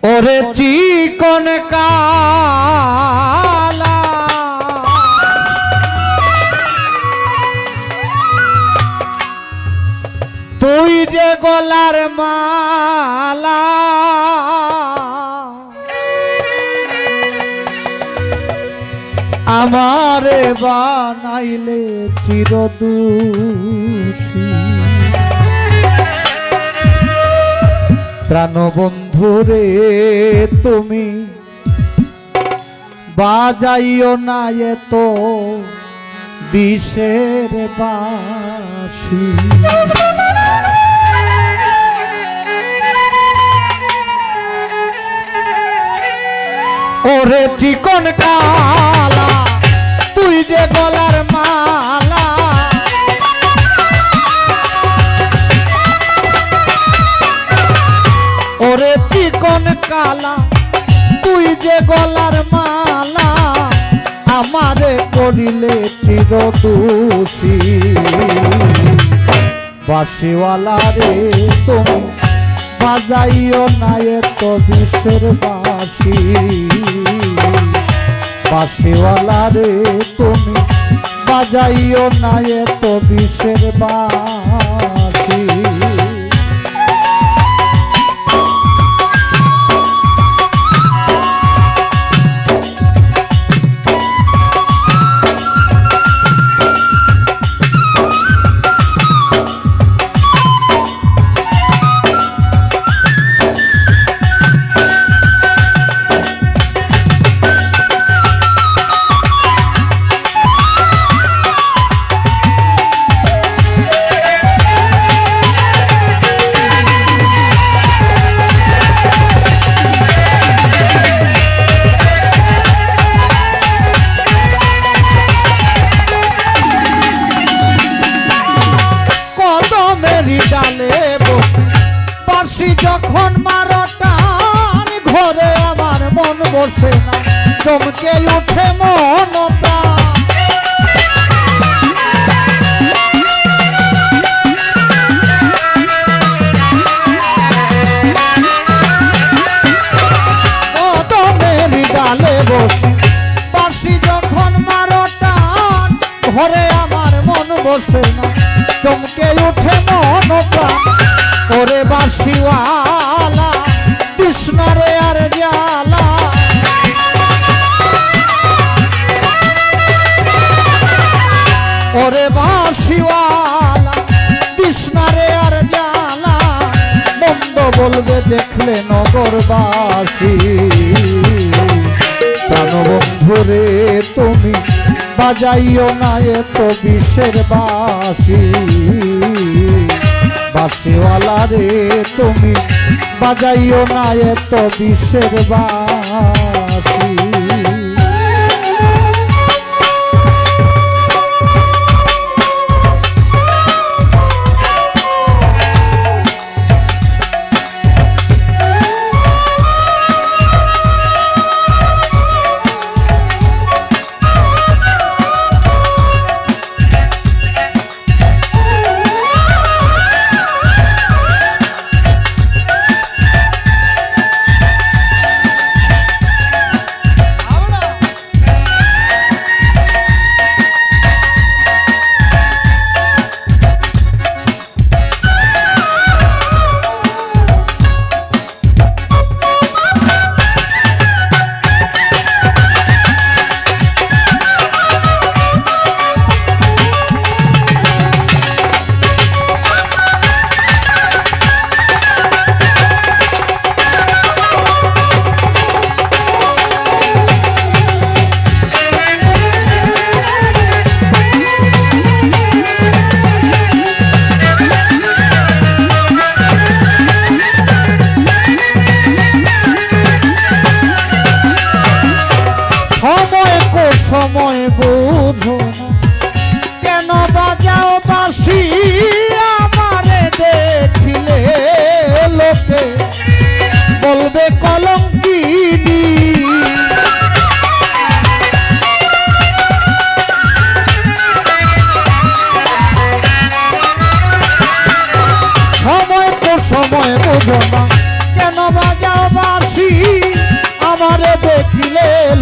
ওরে চিকন কালা তুই যে গলার মালা আমারে বানাইলে চিরদুষী প্রাণবন্ধুরে তুমি বাজাইও না এত বিষের বাঁশি ওরে চিকন কালা তুই যে গলার মালা ওরে চিকন কালা তুই যে গলার মালা আমারে করিলে চিরদোষী বাঁশিওয়ালা রে তুমি বাজাইও না এত বিষের বাঁশি বাঁশিওয়ালা রে তুমি বাজাইও না এত বিষের বাঁশি যখন মারো টান ঘরে আমার মন বসে না চমকে উঠে মন কদমের ডালে বসে বাঁশি যখন মারো টান ঘরে আমার মন বসে না চমকে উঠে মন প্রাণ ওরে বাঁশিওয়ালা কৃষ্ণরে আর জালা ওরে বাঁশিওয়ালা কৃষ্ণরে আর জালা মন্দ বলবে দেখলে নগরবাসী প্রাণবন্ধুরে তুমি বাজাইও না এত বিষের বাঁশি বাঁশিওয়ালা রে তুমি বাজাইও না এত বিষের বাঁশি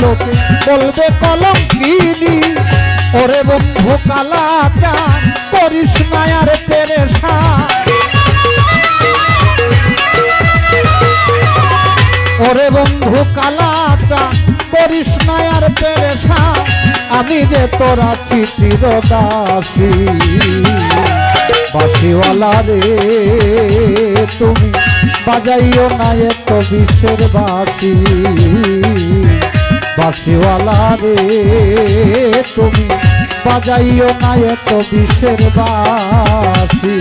লোকে বলবে কলঙ্কিনী। ওরে বন্ধু কালাচা করিস না আর পেরেশান, ওরে বন্ধু কালাচা করিস না আর পেরেশান। আমি যে তোর আছি চিরদাসী। বাঁশিওয়ালা রে তুমি বাজাইও না এত বিষের বাঁশি। বাঁশিওয়ালা রে তুমি বাজাইও না এত বিষের বাঁশি।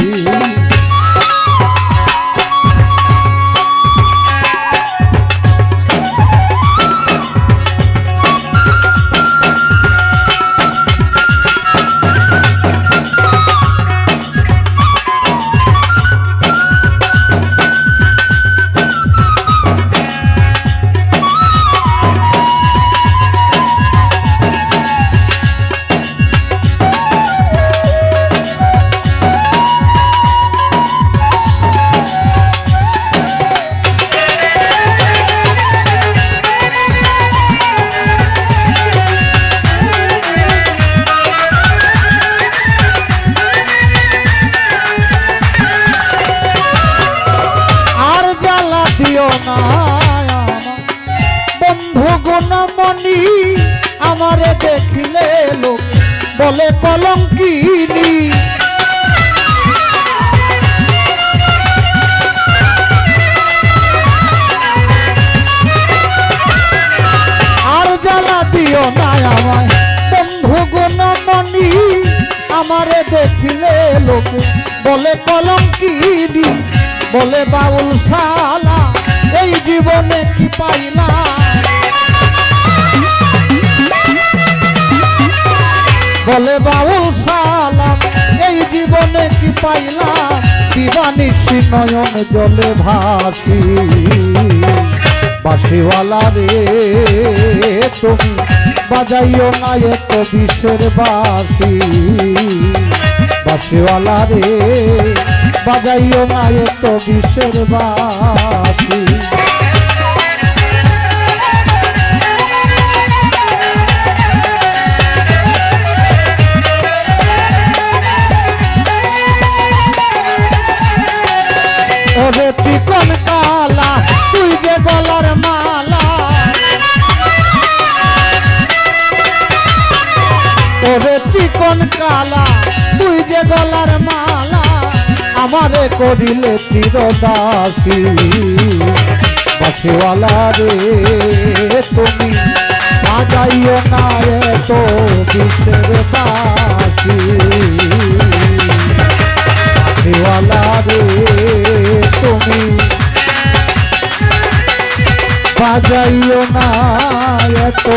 বন্ধু গুণমণি আমারে দেখিলে লোক বলে কলঙ্কিনী। আর জ্বালা দিও না আমায় বন্ধু গুণমণি আমারে দেখিলে লোক বলে কলঙ্কিনী। বলে বাউল শালা এই জীবনে কি পাইলা, বলে বাউল সালাম এই জীবনে কি পাইলা। দিবানিশি নয়ন জলে ভাসি। বাঁশিওয়ালা রে তুমি বাজাইও না এত বিষের বাঁশি। বাঁশিওয়ালা রে বাজাইও না এত বিষের বাঁশি। ওরে চিকন কালা তুই যে গলার মালা, ওরে চিকন কালা তুই যে গলার মালা আমারে করিলে চিরদাসী। বাঁশিওয়ালা রে তুমি বাজাইও না এত বিষের বাঁশি। বাঁশিওয়ালা রে তুমি বাজাইও না এত